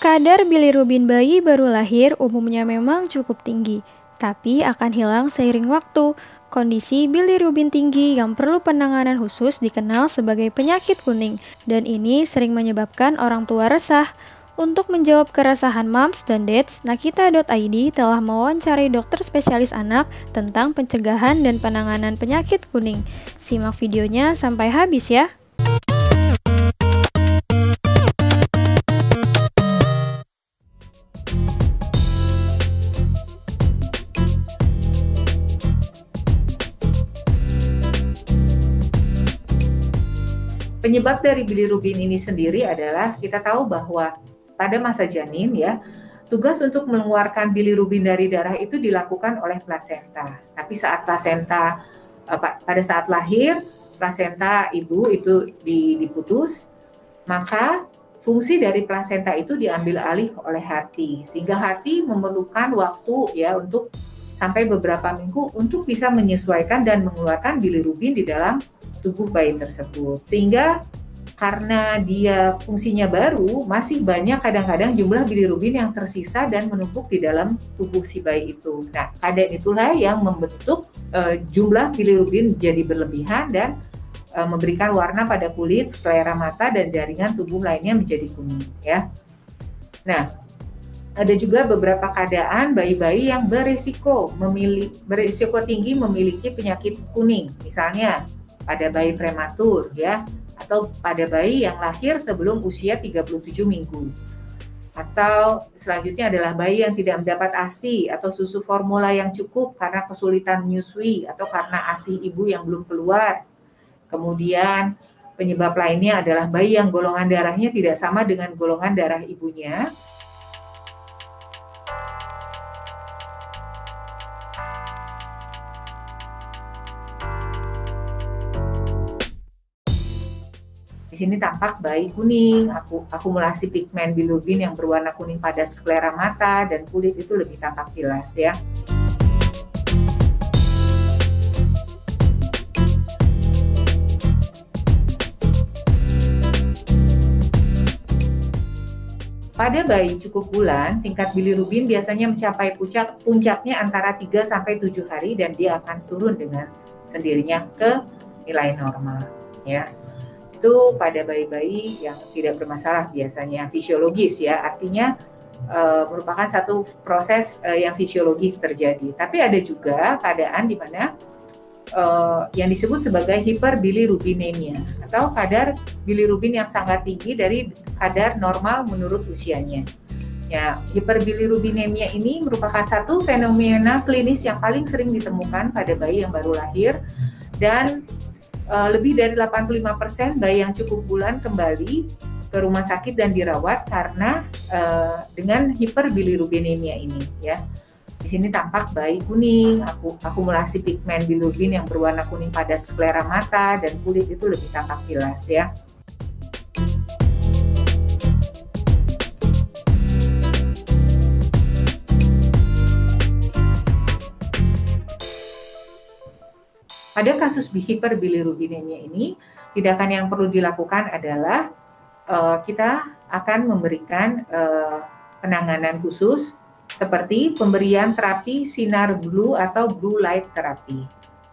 Kadar bilirubin bayi baru lahir umumnya memang cukup tinggi, tapi akan hilang seiring waktu. Kondisi bilirubin tinggi yang perlu penanganan khusus dikenal sebagai penyakit kuning, dan ini sering menyebabkan orang tua resah. Untuk menjawab keresahan moms dan dads, Nakita.id telah mewawancarai dokter spesialis anak tentang pencegahan dan penanganan penyakit kuning. Simak videonya sampai habis ya. Penyebab dari bilirubin ini sendiri adalah kita tahu bahwa pada masa janin ya, tugas untuk mengeluarkan bilirubin dari darah itu dilakukan oleh plasenta. Tapi saat pada saat lahir, plasenta ibu itu diputus, maka fungsi dari plasenta itu diambil alih oleh hati, sehingga hati memerlukan waktu ya untuk sampai beberapa minggu untuk bisa menyesuaikan dan mengeluarkan bilirubin di dalam tubuh bayi tersebut. Sehingga karena dia fungsinya baru, masih banyak kadang-kadang jumlah bilirubin yang tersisa dan menumpuk di dalam tubuh si bayi itu. Nah, keadaan itulah yang membentuk jumlah bilirubin jadi berlebihan dan memberikan warna pada kulit, sklera mata, dan jaringan tubuh lainnya menjadi kuning. Ya. Nah, ada juga beberapa keadaan bayi-bayi yang berisiko tinggi memiliki penyakit kuning. Misalnya pada bayi prematur ya, atau pada bayi yang lahir sebelum usia 37 minggu. Atau selanjutnya adalah bayi yang tidak mendapat ASI atau susu formula yang cukup karena kesulitan menyusui atau karena ASI ibu yang belum keluar. Kemudian penyebab lainnya adalah bayi yang golongan darahnya tidak sama dengan golongan darah ibunya. Di sini tampak bayi kuning, akumulasi pigmen bilirubin yang berwarna kuning pada sklera mata dan kulit itu lebih tampak jelas ya. Pada bayi cukup bulan, tingkat bilirubin biasanya mencapai puncaknya antara 3 sampai 7 hari dan dia akan turun dengan sendirinya ke nilai normal ya. Itu pada bayi-bayi yang tidak bermasalah biasanya fisiologis ya, artinya merupakan satu proses yang fisiologis terjadi. Tapi ada juga keadaan di mana yang disebut sebagai hiperbilirubinemia atau kadar bilirubin yang sangat tinggi dari kadar normal menurut usianya. Ya, hiperbilirubinemia ini merupakan satu fenomena klinis yang paling sering ditemukan pada bayi yang baru lahir dan lebih dari 85% bayi yang cukup bulan kembali ke rumah sakit dan dirawat karena dengan hiperbilirubinemia ini ya. Di sini tampak bayi kuning, akumulasi pigmen bilirubin yang berwarna kuning pada sklera mata dan kulit itu lebih tampak jelas ya. Pada kasus hiperbilirubinemia ini, tindakan yang perlu dilakukan adalah kita akan memberikan penanganan khusus seperti pemberian terapi sinar blue atau blue light therapy.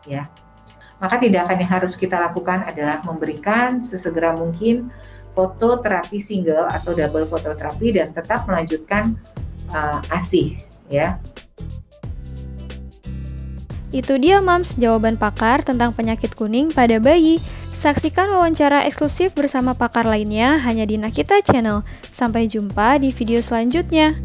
Ya. Maka tindakan yang harus kita lakukan adalah memberikan sesegera mungkin fototerapi single atau double fototerapi dan tetap melanjutkan ASI. Ya. Itu dia Mams, jawaban pakar tentang penyakit kuning pada bayi. Saksikan wawancara eksklusif bersama pakar lainnya hanya di Nakita Channel. Sampai jumpa di video selanjutnya.